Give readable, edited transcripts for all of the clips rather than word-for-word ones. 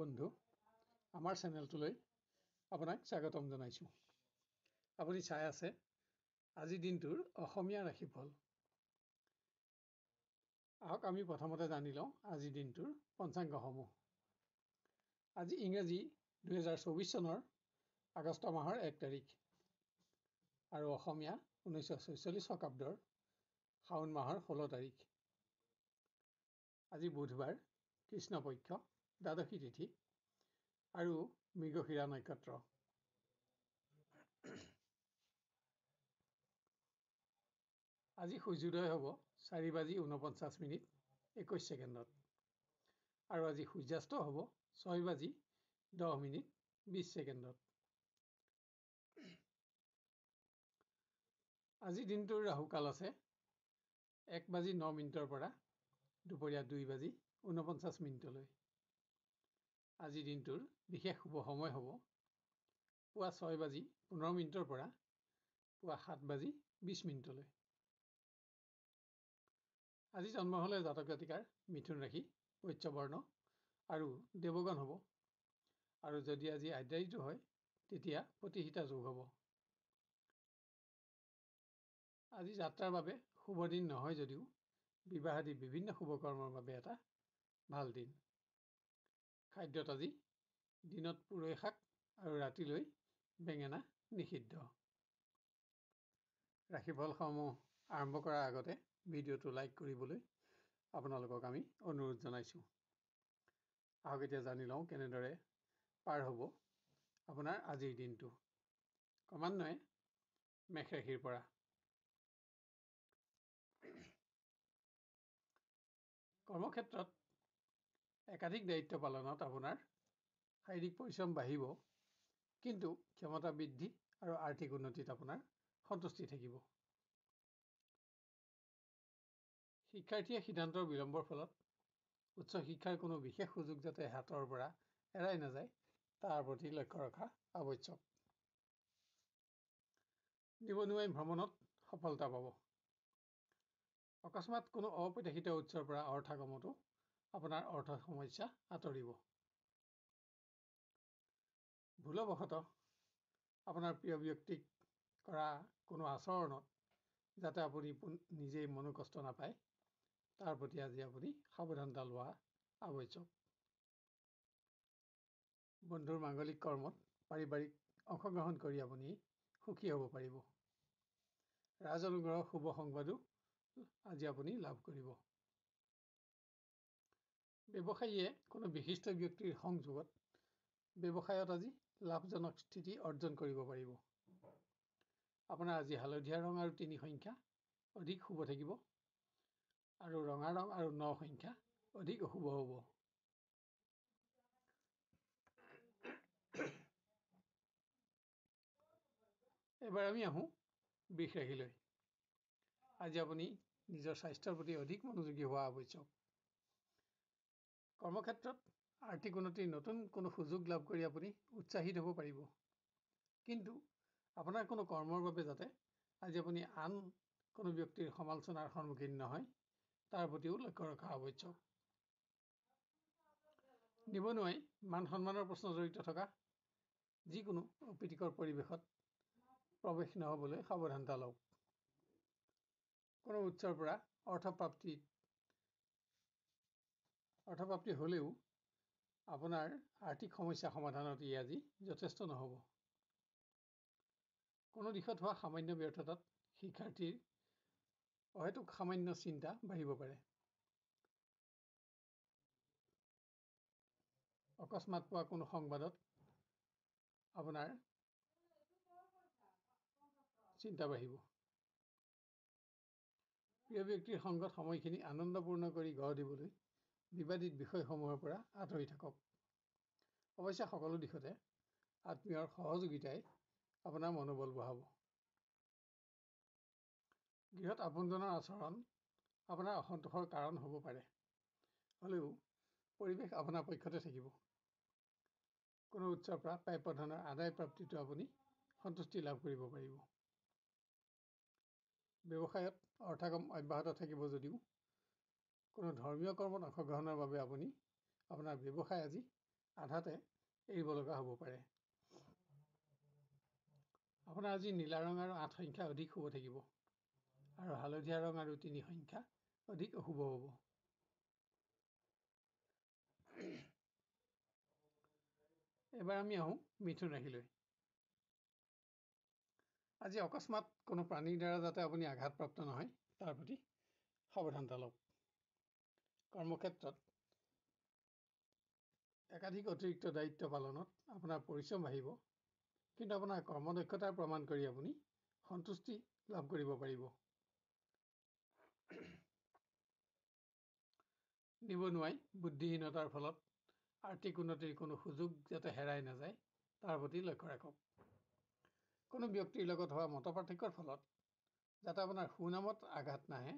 বন্ধু আমাৰ চেনেলটোলৈ আপোনাক স্বাগতম জনাইছো। আপুনি চাই আছে আজি দিনটোৰ অসমীয়া ৰাশিফল। আহক আমি প্ৰথমতে জানি লওঁ আজি দিনটোৰ পঞ্চাংগসমূহ। আজি ইংৰাজী 2024 চনৰ আগষ্ট মাহৰ 1 তাৰিখ আৰু অসমীয়া 1946 শকাব্দৰ শাওণ মাহৰ 16 তাৰিখ। আজি বুধবাৰ, কৃষ্ণপক্ষ, দ্বাদশী তিথি আৰু মৃগশিৰা নক্ষত্ৰ। আজি সূৰ্যোদয় হ'ব 4:49:21 আৰু আজি সূৰ্যাস্ত হ'ব 6:10:20। আজি দিনটোৰ ৰাহুকাল আছে 1:09 পৰা দুপৰীয়া 2:49। আজি দিনটোৰ বিশেষ শুভ সময় হ'ব পুৱা 6:15 পৰা পুৱা 7:20। আজি জন্ম হ'লে জাতক জাতিকাৰ মিথুন ৰাশি, পৈচ্যবৰ্ণ আৰু দেৱগণ হ'ব। আৰু যদি আজি আদ্যায়িত হয় তেতিয়া প্ৰতিহিতা যোগ হ'ব। আজি যাত্ৰাৰ বাবে শুভ দিন নহয় যদিও বিবাহ আদি বিভিন্ন শুভ কৰ্মৰ বাবে এটা ভাল দিন। খাদ্যত আজি দিনত পুৰৈ শাক আৰু ৰাতিলৈ বেঙেনা নিষিদ্ধ। ৰাশিফলসমূহ আৰম্ভ কৰাৰ আগতে ভিডিঅ'টো লাইক কৰিবলৈ আপোনালোকক আমি অনুৰোধ জনাইছো। আহক এতিয়া জানি লওঁ কেনেদৰে পাৰ হ'ব আপোনাৰ আজিৰ দিনটো। ক্ৰমান্বয়ে মেষ ৰাশিৰ পৰা। কৰ্মক্ষেত্ৰত একাধিক দায়িত্ব পালনত আপোনাৰ শাৰীৰিক পৰিশ্ৰম বাঢ়িব, কিন্তু ক্ষমতা বৃদ্ধি আৰু আৰ্থিক উন্নতিত আপোনাৰ সন্তুষ্টি থাকিব। শিক্ষাৰ্থীয়ে সিদ্ধান্তৰ বিলম্বৰ ফলত উচ্চ শিক্ষাৰ কোনো বিশেষ সুযোগ যাতে হাতৰ পৰা এৰাই নাযায় তাৰ প্ৰতি লক্ষ্য ৰখা আৱশ্যক। নিবনুৱাই ভ্ৰমণত সফলতা পাব। অকস্মাৎ কোনো অপ্ৰত্যাশিত উৎসৰ পৰা অৰ্থাগমতো আপোনাৰ অৰ্থ সমস্যা আঁতৰিব। ভুলবশতঃ আপোনাৰ প্ৰিয় ব্যক্তিক কৰা কোনো আচৰণত যাতে আপুনি নিজেই মনোকষ্ট নাপায় তাৰ প্ৰতি আজি আপুনি সাৱধানতা লোৱা আৱশ্যক। বন্ধুৰ মাংগলিক কৰ্মত পাৰিবাৰিক অংশগ্ৰহণ কৰি আপুনি সুখী হ'ব পাৰিব। ৰাজ অনুগ্ৰহ শুভ সংবাদো আজি আপুনি লাভ কৰিব। ব্যৱসায়ীয়ে কোনো বিশিষ্ট ব্যক্তিৰ সংযোগত ব্যৱসায়ত আজি লাভজনক স্থিতি অৰ্জন কৰিব পাৰিব। আপোনাৰ আজি হালধীয়া ৰং আৰু 3 সংখ্যা অধিক শুভ থাকিব আৰু ৰঙা ৰং আৰু 9 সংখ্যা অধিক অশুভ হ'ব। এবাৰ আমি আহোঁ বৃষ ৰাশিলৈ। আজি আপুনি নিজৰ স্বাস্থ্যৰ প্ৰতি অধিক মনোযোগী হোৱা আৱশ্যক। কৰ্মক্ষেত্ৰত আৰ্থিক উন্নতিৰ নতুন কোনো সুযোগ লাভ কৰি আপুনি উৎসাহিত হ'ব পাৰিব, কিন্তু আপোনাৰ কোনো কৰ্মৰ বাবে যাতে আজি আপুনি আন কোনো ব্যক্তিৰ সমালোচনাৰ সন্মুখীন নহয় তাৰ প্ৰতিও লক্ষ্য ৰখা আৱশ্যক। নিবনুৱাই মান সন্মানৰ প্ৰশ্ন জড়িত থকা যিকোনো অপ্ৰীতিকৰ পৰিৱেশত প্ৰৱেশ নহ'বলৈ সাৱধানতা লওক। কোনো উৎসৰ পৰা অৰ্থপ্ৰাপ্তি হ'লেও আপোনাৰ আৰ্থিক সমস্যা সমাধানত ই আজি যথেষ্ট নহ'ব। কোনো দিশত হোৱা সামান্য ব্যৰ্থতাত শিক্ষাৰ্থীৰ অহেতুক সামান্য চিন্তা বাঢ়িব পাৰে। অকস্মাৎ পোৱা কোনো সংবাদত আপোনাৰ চিন্তা বাঢ়িব। প্ৰিয় ব্যক্তিৰ সংগত সময়খিনি আনন্দপূৰ্ণ কৰি গঢ় দিবলৈ বিবাদিত বিষয়সমূহৰ পৰা আঁতৰি থাকক। অৱশ্যে সকলো দিশতে আত্মীয়ৰ সহযোগিতাই আপোনাৰ মনোবল বঢ়াব। গৃহত আপোনজনৰ আচৰণ আপোনাৰ অসন্তোষৰ কাৰণ হ'ব পাৰে, হ'লেও পৰিৱেশ আপোনাৰ পক্ষতে থাকিব। কোনো উৎসৰ পৰা প্ৰাপ্য ধনৰ আদায় প্ৰাপ্তিটো আপুনি সন্তুষ্টি লাভ কৰিব পাৰিব। ব্যৱসায়ত অৰ্থাগম অব্যাহত থাকিব যদিও কোনো ধৰ্মীয় কৰ্মত অংশগ্ৰহণৰ বাবে আপুনি আপোনাৰ ব্যৱসায় আজি আধাতে এৰিব লগা হ'ব পাৰে। আপোনাৰ আজি নীলা ৰং আৰু 8 সংখ্যা অধিক শুভ থাকিব আৰু হালধীয়া ৰং আৰু 3 সংখ্যা অধিক অশুভ হ'ব। এবাৰ আমি আহোঁ মিথুন ৰাশিলৈ। আজি অকস্মাত কোনো প্ৰাণীৰ দ্বাৰা যাতে আপুনি আঘাতপ্ৰাপ্ত নহয় তাৰ প্ৰতি সাৱধানতা লওক। কৰ্মক্ষেত্ৰত একাধিক অতিৰিক্ত দায়িত্ব পালনত আপোনাৰ পৰিশ্ৰম বাঢ়িব, কিন্তু আপোনাৰ কৰ্মদক্ষতাৰ প্ৰমাণ কৰি আপুনি সন্তুষ্টি লাভ কৰিব পাৰিব। নিবনুৱাই বুদ্ধিহীনতাৰ ফলত আৰ্থিক উন্নতিৰ কোনো সুযোগ যাতে হেৰাই নাযায় তাৰ প্ৰতি লক্ষ্য ৰাখক। কোনো ব্যক্তিৰ লগত হোৱা মতপাৰ্থক্যৰ ফলত যাতে আপোনাৰ সুনামত আঘাত নাহে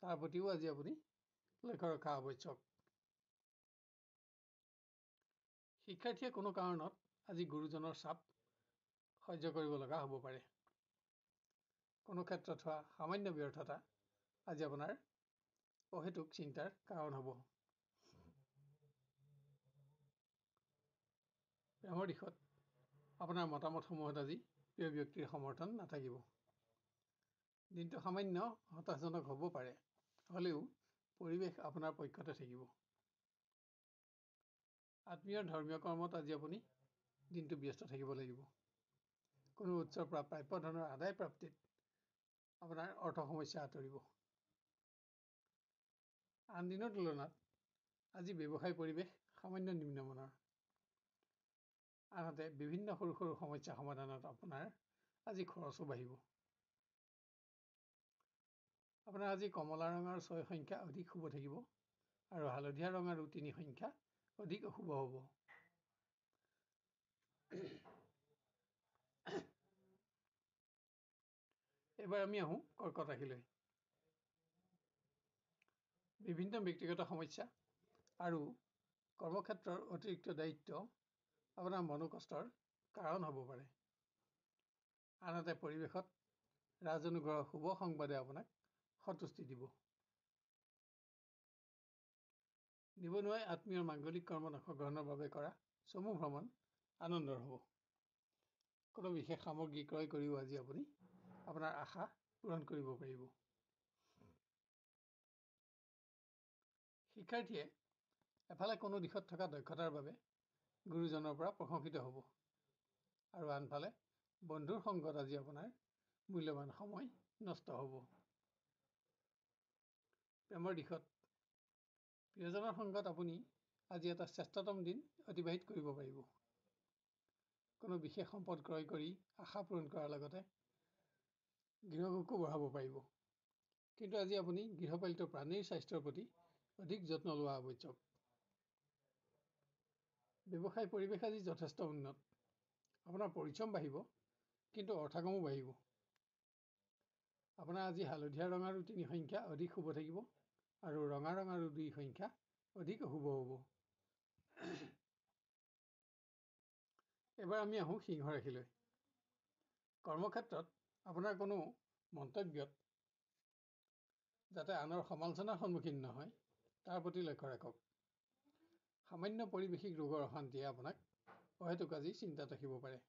তাৰ প্ৰতিও আজি আপুনি লক্ষ্য ৰখা আৱশ্যক। শিক্ষাৰ্থীয়ে কোনো কাৰণত আজি গুৰুজনৰ চাপ সহ্য কৰিব লগা হ'ব পাৰে। কোনো ক্ষেত্ৰত হোৱা সামান্য ব্যৰ্থতা আজি আপোনাৰ অহেতুক চিন্তাৰ কাৰণ হ'ব। প্ৰেমৰ দিশত আপোনাৰ মতামতসমূহত আজি প্ৰিয় ব্যক্তিৰ সমৰ্থন নাথাকিব। দিনটো সামান্য হতাশজনক হ'ব পাৰে, হ'লেও পৰিৱেশ আপোনাৰ পক্ষতে থাকিব। আত্মীয় ধৰ্মীয় কৰ্মত আজি আপুনি দিনটো ব্যস্ত থাকিব লাগিব। কোনো উৎসৰ পৰা প্ৰাপ্য ধনৰ আদায় প্ৰাপ্তিত আপোনাৰ অৰ্থ সমস্যা আঁতৰিব। আন দিনৰ তুলনাত আজি ব্যৱসায় পৰিৱেশ সামান্য নিম্নমানৰ। আনহাতে বিভিন্ন সৰু সৰু সমস্যা সমাধানত আপোনাৰ আজি খৰচো বাঢ়িব। আপোনাৰ আজি কমলা ৰং আৰু 6 সংখ্যা অধিক শুভ থাকিব আৰু হালধীয়া ৰং আৰু 3 সংখ্যা অধিক অশুভ হ'ব। এবাৰ আমি আহোঁ কৰ্কট ৰাশিলৈ। বিভিন্ন ব্যক্তিগত সমস্যা আৰু কৰ্মক্ষেত্ৰৰ অতিৰিক্ত দায়িত্ব আপোনাৰ মনোকষ্টৰ কাৰণ হ'ব পাৰে। আনহাতে পৰিৱেশত ৰাজনুগ্ৰহৰ শুভ সংবাদে আপোনাক সন্তুষ্টি দিব। নিবনুৱাই আত্মীয়ৰ মাংগলিক কৰ্মত অংশগ্ৰহণৰ বাবে কৰা চমু ভ্ৰমণ আনন্দৰ হ'ব। কোনো বিশেষ সামগ্ৰী ক্ৰয় কৰিও আজি আপুনি আপোনাৰ আশা পূৰণ কৰিব পাৰিব। শিক্ষাৰ্থীয়ে এফালে কোনো দিশত থকা দক্ষতাৰ বাবে গুৰুজনৰ পৰা প্ৰশংসিত হ'ব আৰু আনফালে বন্ধুৰ সংগত আজি আপোনাৰ মূল্যৱান সময় নষ্ট হ'ব। প্ৰেমৰ দিশত প্ৰিয়জনৰ সংগত আপুনি আজি এটা শ্ৰেষ্ঠতম দিন অতিবাহিত কৰিব পাৰিব। কোনো বিশেষ সম্পদ ক্ৰয় কৰি আশা পূৰণ কৰাৰ লগতে গৃহসুখো বঢ়াব পাৰিব, কিন্তু আজি আপুনি গৃহপালিত প্ৰাণীৰ স্বাস্থ্যৰ প্ৰতি অধিক যত্ন লোৱা আৱশ্যক। ব্যৱসায় পৰিৱেশ আজি যথেষ্ট উন্নত। আপোনাৰ পৰিশ্ৰম বাঢ়িব, কিন্তু অৰ্থগমো বাঢ়িব। আপোনাৰ আজি হালধীয়া ৰং আৰু 3 সংখ্যা অধিক শুভ থাকিব আৰু ৰঙা ৰং আৰু 2 সংখ্যা অধিক অশুভ হ'ব। এবাৰ আমি আহোঁ সিংহ ৰাশিলৈ। কৰ্মক্ষেত্ৰত আপোনাৰ কোনো মন্তব্যত যাতে আনৰ সমালোচনাৰ সন্মুখীন নহয় তাৰ প্ৰতি লক্ষ্য ৰাখক। সামান্য পাৰিৱেশিক ৰোগৰ অশান্তিয়ে আপোনাক অহেতুক আজি চিন্তাত ৰাখিব পাৰে।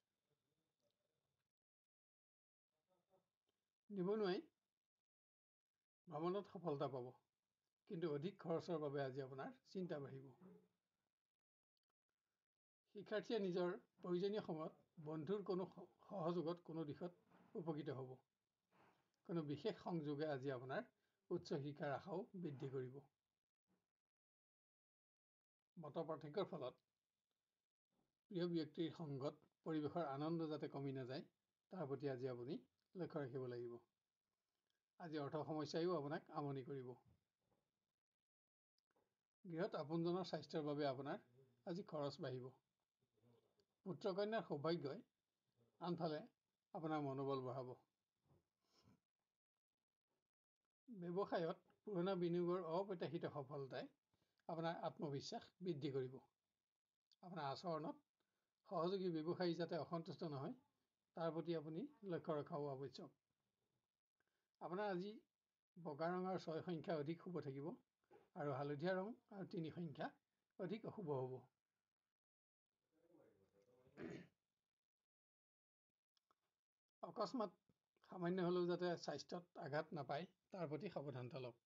নিবনুৱাই ভ্ৰমণত সফলতা পাব, কিন্তু অধিক খৰচৰ বাবে আজি আপোনাৰ চিন্তা বাঢ়িব। শিক্ষাৰ্থীয়ে নিজৰ প্ৰয়োজনীয় সময়ত বন্ধুৰ কোনো সহযোগত কোনো দিশত উপকৃত হ'ব। কোনো বিশেষ সংযোগে আজি আপোনাৰ উচ্চ শিক্ষাৰ আশাও বৃদ্ধি কৰিব। মতপাৰ্থক্যৰ ফলত প্ৰিয় ব্যক্তিৰ সংগত পৰিৱেশৰ আনন্দ যাতে কমি নাযায় তাৰ প্ৰতি আজি আপুনি লক্ষ্য ৰাখিব লাগিব। আজি অৰ্থ সমস্যায়ো আপোনাক আমনি কৰিব। গৃহত আপোনজনৰ স্বাস্থ্যৰ বাবে আপোনাৰ আজি খৰচ বাঢ়িব। পুত্ৰ কন্যাৰ সৌভাগ্যই আনফালে আপোনাৰ মনোবল বঢ়াব। ব্যৱসায়ত পুৰণা বিনিয়োগৰ অপ্ৰত্যাশিত সফলতাই আপোনাৰ আত্মবিশ্বাস বৃদ্ধি কৰিব। আপোনাৰ আচৰণত সহযোগী ব্যৱসায়ী যাতে অসন্তুষ্ট নহয় তাৰ প্ৰতি আপুনি লক্ষ্য ৰখাও আৱশ্যক। আপোনাৰ আজি বগা ৰং আৰু 6 সংখ্যা অধিক শুভ থাকিব আৰু হালধীয়া ৰং আৰু 3 সংখ্যা অধিক অশুভ হ'ব। অকস্মাত সামান্য হ'লেও যাতে স্বাস্থ্যত আঘাত নাপায় তাৰ প্ৰতি সাৱধানতা লওক।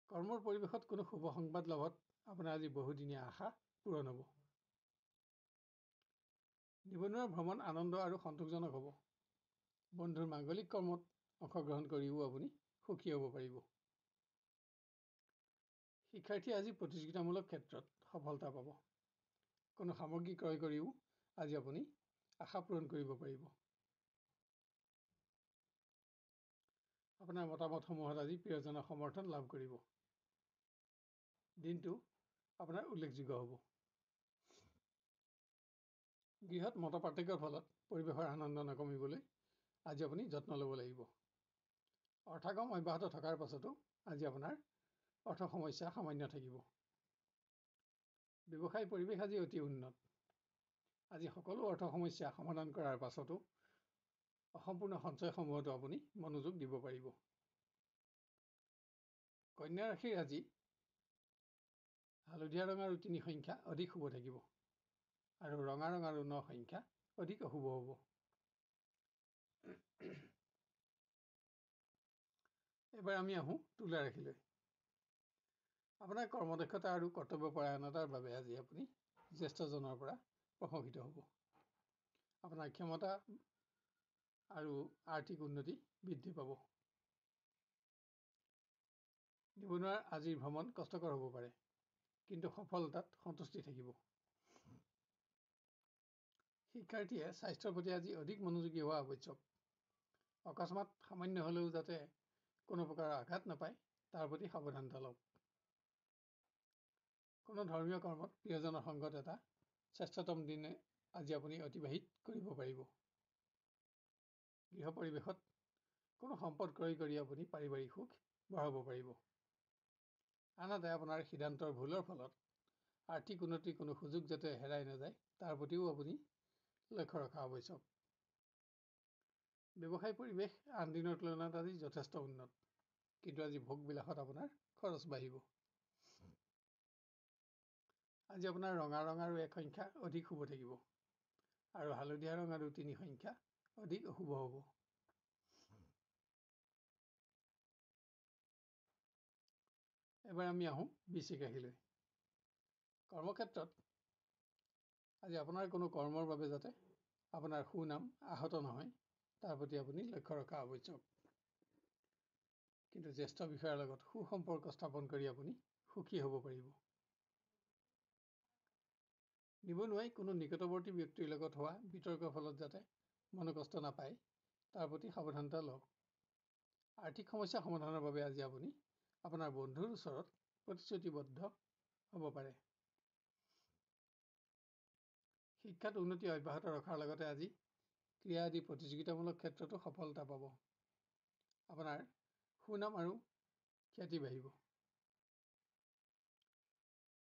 কৰ্মৰ পৰিৱেশত কোনো শুভ সংবাদ লাভত আপোনাৰ আজি বহুদিনীয়া আশা পূৰণ হ'ব। নিবনুৱাৰ ভ্ৰমণ আনন্দ আৰু সন্তোষজনক হ'ব। বন্ধুৰ মাংগলিক কৰ্মত অংশগ্ৰহণ কৰিও আপুনি সুখী হ'ব পাৰিব। শিক্ষাৰ্থীয়ে আজি প্ৰতিযোগিতামূলক ক্ষেত্ৰত সফলতা পাব। কোনো সামগ্ৰী ক্ৰয় কৰিও আজি আপুনি আশা পূৰণ কৰিব পাৰিব। আপোনাৰ মতামতসমূহত আজি প্ৰিয়জনৰ সমৰ্থন লাভ কৰিব। দিনটো আপোনাৰ উল্লেখযোগ্য হ'ব। গৃহত মতপাৰ্থক্যৰ ফলত পৰিৱেশৰ আনন্দ নকমিবলৈ আজি আপুনি যত্ন ল'ব লাগিব। অৰ্থাগম অব্যাহত থকাৰ পাছতো আজি আপোনাৰ অৰ্থ সমস্যা সামান্য থাকিব। ব্যৱসায় পৰিৱেশ আজি অতি উন্নত। আজি সকলো অৰ্থ সমস্যা সমাধান কৰাৰ পাছতো অসম্পূৰ্ণ সঞ্চয়সমূহতো আপুনি মনোযোগ দিব পাৰিব। কন্যা ৰাশিৰ আজি হালধীয়া ৰং আৰু 3 সংখ্যা অধিক শুভ থাকিব আৰু ৰঙা ৰং আৰু 9 সংখ্যা অধিক অশুভ হ'ব। এবাৰ আমি আহোঁ তুলা ৰাশিলৈ। আপোনাৰ কৰ্মদক্ষতা আৰু কৰ্তব্যপৰায়ণতাৰ বাবে আজি আপুনি জ্যেষ্ঠজনৰ পৰা প্ৰশংসিত হ'ব। আপোনাৰ ক্ষমতা আৰু আৰ্থিক উন্নতি বৃদ্ধি পাব। নিবনুৱাৰ আজিৰ ভ্ৰমণ কষ্টকৰ হ'ব পাৰে, কিন্তু সফলতাত সন্তুষ্টি থাকিব। শিক্ষাৰ্থীয়ে স্বাস্থ্যৰ প্ৰতি আজি অধিক মনোযোগী হোৱা আৱশ্যক। অকস্মাত সামান্য হ'লেও যাতে কোনো প্ৰকাৰৰ আঘাত নাপায় তাৰ প্ৰতি সাৱধানতা লওক। কোনো ধৰ্মীয় কৰ্মত প্ৰিয়জনৰ সংগত এটা শ্ৰেষ্ঠতম দিনে আজি আপুনি অতিবাহিত কৰিব পাৰিব। গৃহ পৰিৱেশত কোনো সম্পদ ক্ৰয় কৰি আপুনি পাৰিবাৰিক সুখ বঢ়াব পাৰিব। আনহাতে আপোনাৰ সিদ্ধান্তৰ ভুলৰ ফলত আৰ্থিক উন্নতিৰ কোনো সুযোগ যাতে হেৰাই নাযায় তাৰ প্ৰতিও আপুনি লক্ষ্য ৰখা আৱশ্যক। ব্যৱসায় পৰিৱেশ আন দিনৰ তুলনাত আজি যথেষ্ট উন্নত, কিন্তু আজি ভোগবিলাসত আপোনাৰ খৰচ বাঢ়িব। আজি আপোনাৰ ৰঙা ৰং আৰু 1 সংখ্যা অধিক শুভ থাকিব আৰু হালধীয়া ৰং আৰু 3 সংখ্যা অধিক অশুভ হ'ব। এবাৰ আমি আহোঁ বৃশ্চিক ৰাশিলৈ। কৰ্মক্ষেত্ৰত আজি আপোনাৰ কোনো কৰ্মৰ বাবে যাতে আপোনাৰ সুনাম আহত নহয় তাৰ প্ৰতি আপুনি লক্ষ্য ৰখা আৱশ্যক। কিন্তু জ্যেষ্ঠ বিষয়াৰ লগত সুসম্পৰ্ক স্থাপন কৰি আপুনি সুখী হ'ব পাৰিব। নিবনুৱাই কোনো নিকটৱৰ্তী ব্যক্তিৰ লগত হোৱা বিতৰ্কৰ ফলত যাতে মনোকষ্ট নাপায় তাৰ প্ৰতি সাৱধানতা লওক। আৰ্থিক সমস্যা সমাধানৰ বাবে আজি আপুনি আপোনাৰ বন্ধুৰ ওচৰত প্ৰতিশ্ৰুতিবদ্ধ হ'ব পাৰে। শিক্ষাত উন্নতি অব্যাহত ৰখাৰ লগতে আজি ক্ৰীড়া আদি প্ৰতিযোগিতামূলক ক্ষেত্ৰতো সফলতা পাব। আপোনাৰ সুনাম আৰু খ্যাতি বাঢ়িব।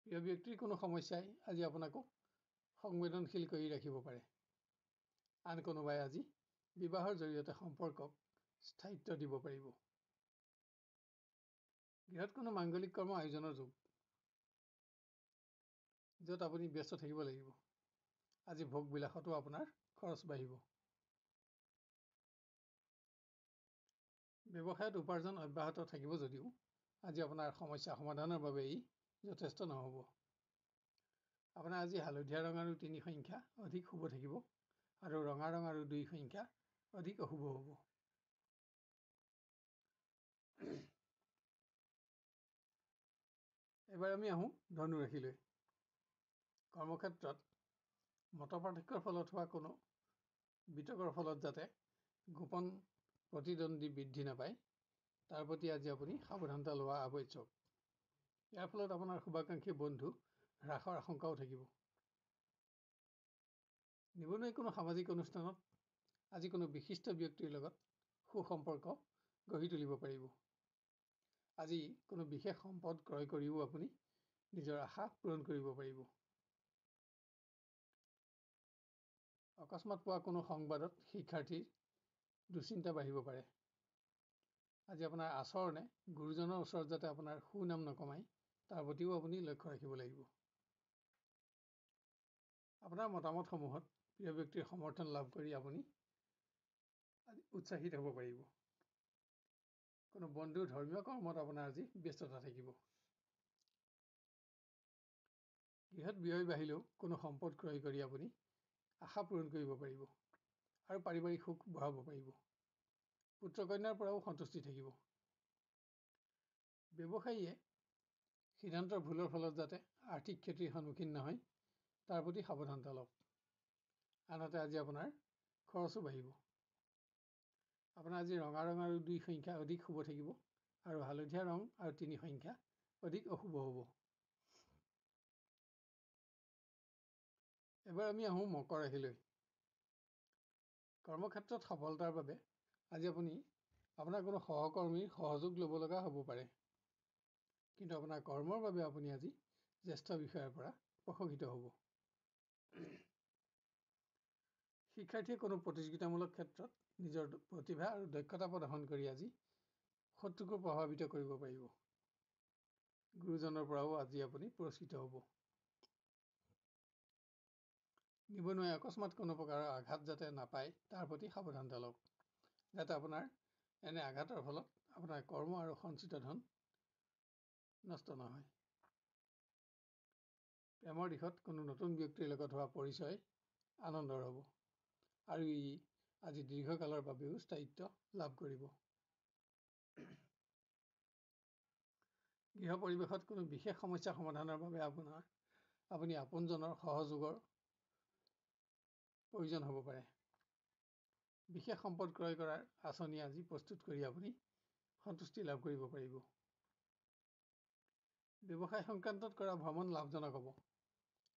প্ৰিয় ব্যক্তিৰ কোনো সমস্যাই আজি আপোনাকো সংবেদনশীল কৰি ৰাখিব পাৰে। আন কোনোবাই আজি বিবাহৰ জৰিয়তে সম্পৰ্কক স্থায়িত্ব দিব পাৰিব। গৃহত কোনো মাংগলিক কৰ্ম আয়োজনৰ যোগ, য'ত আপুনি ব্যস্ত থাকিব লাগিব। আজি ভোগবিলাসতো আপোনাৰ খৰচ বাঢ়িব। ব্যৱসায়ত উপাৰ্জন অব্যাহত থাকিব যদিও আজি আপোনাৰ সমস্যা সমাধানৰ বাবে ই যথেষ্ট নহ'ব। আপোনাৰ আজি হালধীয়া ৰং আৰু 3 সংখ্যা অধিক শুভ থাকিব আৰু ৰঙা ৰং আৰু 2 সংখ্যা অধিক অশুভ হ'ব। এবাৰ আমি আহোঁ ধনু ৰাশিলৈ। কৰ্মক্ষেত্ৰত মতপাৰ্থক্যৰ ফলত হোৱা কোনো বিতৰ্কৰ ফলত যাতে গোপন প্ৰতিদ্বন্দ্বী বৃদ্ধি নাপায় তাৰ প্ৰতি আজি আপুনি সাৱধানতা লোৱা আৱশ্যক। ইয়াৰ ফলত আপোনাৰ শুভাকাংক্ষী বন্ধু হ্ৰাসৰ আশংকাও থাকিব। নিবনুৱাই কোনো সামাজিক অনুষ্ঠানত আজি কোনো বিশিষ্ট ব্যক্তিৰ লগত সুসম্পৰ্ক গঢ়ি তুলিব পাৰিব। আজি কোনো বিশেষ সম্পদ ক্ৰয় কৰিও আপুনি নিজৰ আশা পূৰণ কৰিব পাৰিব। অকস্মাত পোৱা কোনো সংবাদত শিক্ষাৰ্থীৰ দুশ্চিন্তা বাঢ়িব পাৰে। আজি আপোনাৰ আচৰণে গুৰুজনৰ ওচৰত যাতে আপোনাৰ সুনাম নকমায় তাৰ প্ৰতিও আপুনি লক্ষ্য ৰাখিব লাগিব। আপোনাৰ মতামতসমূহত প্ৰিয় ব্যক্তিৰ সমৰ্থন লাভ কৰি আপুনি উৎসাহিত হ'ব পাৰিব। কোনো বন্ধু ধৰ্মীয় কৰ্মত আপোনাৰ আজি ব্যস্ততা থাকিব। গৃহত ব্যয় বাঢ়িলেও কোনো সম্পদ ক্ৰয় কৰি আপুনি আশা পূৰণ কৰিব পাৰিব আৰু পাৰিবাৰিক সুখ বঢ়াব পাৰিব। পুত্ৰ কন্যাৰ পৰাও সন্তুষ্টি থাকিব। ব্যৱসায়ীয়ে সিদ্ধান্তৰ ভুলৰ ফলত যাতে আৰ্থিক ক্ষতিৰ সন্মুখীন নহয় তাৰ প্ৰতি সাৱধানতা লওক। আনহাতে আজি আপোনাৰ খৰচো বাঢ়িব। আপোনাৰ আজি ৰঙা ৰং আৰু 2 সংখ্যা অধিক শুভ থাকিব আৰু হালধীয়া ৰং আৰু 3 সংখ্যা অধিক অশুভ হ'ব। এবাৰ আমি আহোঁ মকৰ ৰাশিলৈ। কৰ্মক্ষেত্ৰত সফলতাৰ বাবে আজি আপুনি আপোনাৰ কোনো সহকৰ্মীৰ সহযোগ ল'ব লগা হ'ব পাৰে। কিন্তু আপোনাৰ কৰ্মৰ বাবে আপুনি আজি জ্যেষ্ঠ বিষয়াৰ পৰা প্ৰশংসিত হ'ব। শিক্ষাৰ্থীয়ে কোনো প্ৰতিযোগিতামূলক ক্ষেত্ৰত নিজৰ প্ৰতিভা আৰু দক্ষতা প্ৰদৰ্শন কৰি আজি শত্ৰুকো প্ৰভাৱিত কৰিব পাৰিব। গুৰুজনৰ পৰাও আজি আপুনি পুৰস্কৃত হ'ব। নিবনুৱাই অকস্মাত কোনো প্ৰকাৰৰ আঘাত যাতে নাপায় তাৰ প্ৰতি সাৱধানতা লওক, যাতে আপোনাৰ এনে আঘাতৰ ফলত আপোনাৰ কৰ্ম আৰু সঞ্চিত ধন নষ্ট নহয়। প্ৰেমৰ দিশত কোনো নতুন ব্যক্তিৰ লগত হোৱা পৰিচয় আনন্দৰ হ'ব আৰু ই আজি দীৰ্ঘকালৰ বাবেও স্থায়িত্ব লাভ কৰিব। গৃহ পৰিৱেশত কোনো বিশেষ সমস্যা সমাধানৰ বাবে আপুনি আপোনজনৰ সহযোগৰ প্ৰয়োজন হ'ব পাৰে। বিশেষ সম্পদ ক্ৰয় কৰাৰ আঁচনি আজি প্ৰস্তুত কৰি আপুনি সন্তুষ্টি লাভ কৰিব পাৰিব। ব্যৱসায় সংক্ৰান্তত কৰা ভ্ৰমণ লাভজনক হ'ব,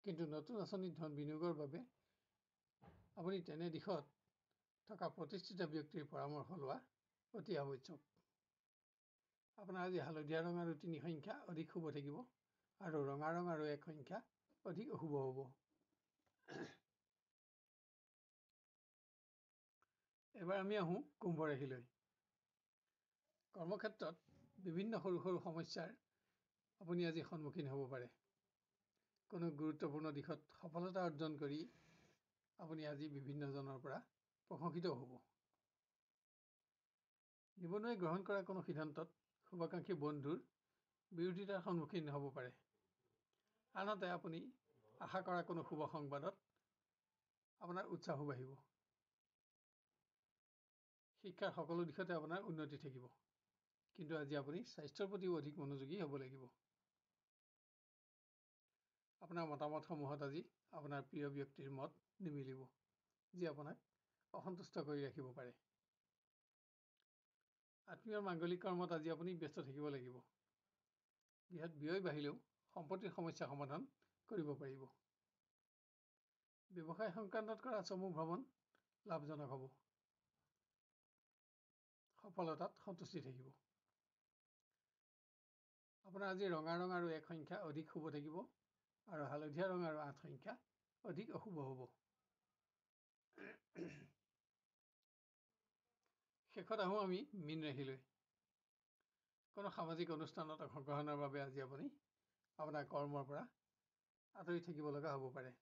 কিন্তু নতুন আঁচনিত ধন বিনিয়োগৰ বাবে আপুনি তেনে দিশত থকা প্ৰতিষ্ঠিত ব্যক্তিৰ পৰামৰ্শ লোৱা অতি আৱশ্যক। আপোনাৰ আজি হালধীয়া ৰং আৰু 3 সংখ্যা অধিক শুভ থাকিব আৰু ৰঙা ৰং আৰু 1 সংখ্যা অধিক অশুভ হ'ব। এবাৰ আমি আহোঁ কুম্ভ ৰাশিলৈ। কৰ্মক্ষেত্ৰত বিভিন্ন সৰু সৰু সমস্যাৰ আপুনি আজি সন্মুখীন হ'ব পাৰে। কোনো গুৰুত্বপূৰ্ণ দিশত সফলতা অৰ্জন কৰি আপুনি আজি বিভিন্নজনৰ পৰা প্ৰশংসিত হ'ব। নিবনুৱাই গ্ৰহণ কৰা কোনো সিদ্ধান্তত শুভাকাংক্ষী বন্ধুৰ বিৰোধিতাৰ সন্মুখীন হ'ব পাৰে। আনহাতে আপুনি আশা কৰা কোনো শুভ সংবাদত আপোনাৰ উৎসাহো বাঢ়িব। শিক্ষাৰ সকলো দিশতে আপোনাৰ উন্নতি থাকিব, কিন্তু আজি আপুনি স্বাস্থ্যৰ প্ৰতিও অধিক মনোযোগী হ'ব লাগিব। আপোনাৰ মতামতসমূহত আজি আপোনাৰ প্ৰিয় ব্যক্তিৰ মত নিমিলিব, যি আপোনাক অসন্তুষ্ট কৰি ৰাখিব পাৰে। আত্মীয়ৰ মাংগলিক কৰ্মত আজি আপুনি ব্যস্ত থাকিব লাগিব। গৃহত ব্যয় বাঢ়িলেও সম্পত্তিৰ সমস্যা সমাধান কৰিব পাৰিব। ব্যৱসায় সংক্ৰান্তত কৰা চমু ভ্ৰমণ লাভজনক হ'ব। সফলতাত সন্তুষ্টি থাকিব। আপোনাৰ আজি ৰঙা ৰং আৰু 1 সংখ্যা অধিক শুভ থাকিব আৰু হালধীয়া ৰং আৰু 8 সংখ্যা অধিক অশুভ হ'ব। শেষত আহোঁ আমি মীন ৰাশিলৈ। কোনো সামাজিক অনুষ্ঠানত অংশগ্ৰহণৰ বাবে আজি আপুনি আপোনাৰ কৰ্মৰ পৰা আঁতৰি থাকিব লগা হ'ব পাৰে।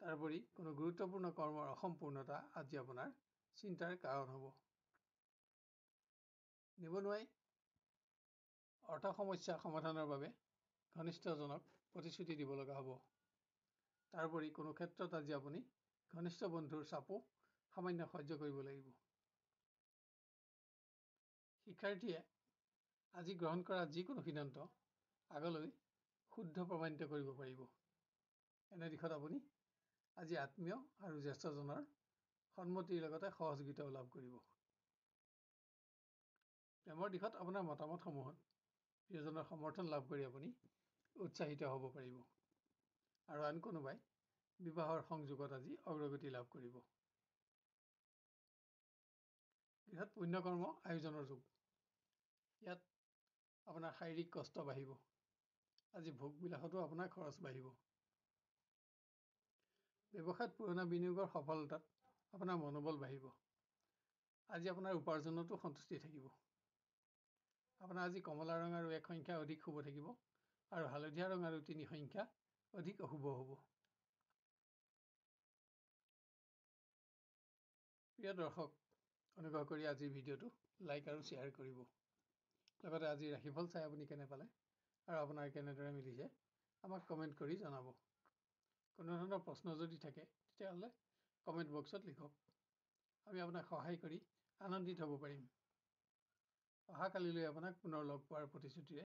তাৰোপৰি কোনো গুৰুত্বপূৰ্ণ কৰ্মৰ অসম্পূৰ্ণতা আজি আপোনাৰ চিন্তাৰ কাৰণ হ'ব। নিবনুৱাই অৰ্থ সমস্যা সমাধানৰ বাবে ঘনিষ্ঠজনক প্ৰতিশ্ৰুতি দিব লগা হ'ব। তাৰোপৰি কোনো ক্ষেত্ৰত আজি আপুনি ঘনিষ্ঠ বন্ধুৰ চাপো সামান্য সহ্য কৰিব লাগিব। শিক্ষাৰ্থীয়ে আজি গ্ৰহণ কৰা যিকোনো সিদ্ধান্ত আগলৈ শুদ্ধ প্ৰমাণিত কৰিব পাৰিব। এনে দিশত আপুনি আজি আত্মীয় আৰু জ্যেষ্ঠজনৰ সন্মতিৰ লগতে সহযোগিতাও লাভ কৰিব। প্ৰেমৰ দিশত আপোনাৰ মতামতসমূহত প্ৰিয়জনৰ সমৰ্থন লাভ কৰি আপুনি উৎসাহিত হ'ব পাৰিব আৰু আন কোনোবাই বিবাহৰ সংযোগত আজি অগ্ৰগতি লাভ কৰিব। গৃহত পুণ্যকৰ্ম আয়োজনৰ যুগ। ইয়াত আপোনাৰ শাৰীৰিক কষ্ট বাঢ়িব। আজি ভোগবিলাসতো আপোনাৰ খৰচ বাঢ়িব। ব্যৱসায়ত পুৰণা বিনিয়োগৰ সফলতাত আপোনাৰ মনোবল বাঢ়িব। আজি আপোনাৰ উপাৰ্জনতো সন্তুষ্টি থাকিব। আপোনাৰ আজি কমলা ৰং আৰু 1 সংখ্যা অধিক শুভ থাকিব আৰু হালধীয়া ৰং আৰু 3 সংখ্যা অধিক অশুভ হ'ব। প্ৰিয় দৰ্শক, অনুগ্ৰহ কৰি আজিৰ ভিডিঅ'টো লাইক আৰু শ্বেয়াৰ কৰিব। লগতে আজিৰ ৰাশিফল চাই আপুনি কেনে পালে আৰু আপোনাৰ কেনেদৰে মিলিছে আমাক কমেণ্ট কৰি জনাব। কোনো ধৰণৰ প্ৰশ্ন যদি থাকে তেতিয়াহ'লে কমেণ্ট বক্সত লিখক। আমি আপোনাক সহায় কৰি আনন্দিত হ'ব পাৰিম। অহাকালিলৈ আপোনাক পুনৰ লগ পোৱাৰ প্ৰতিশ্ৰুতিৰে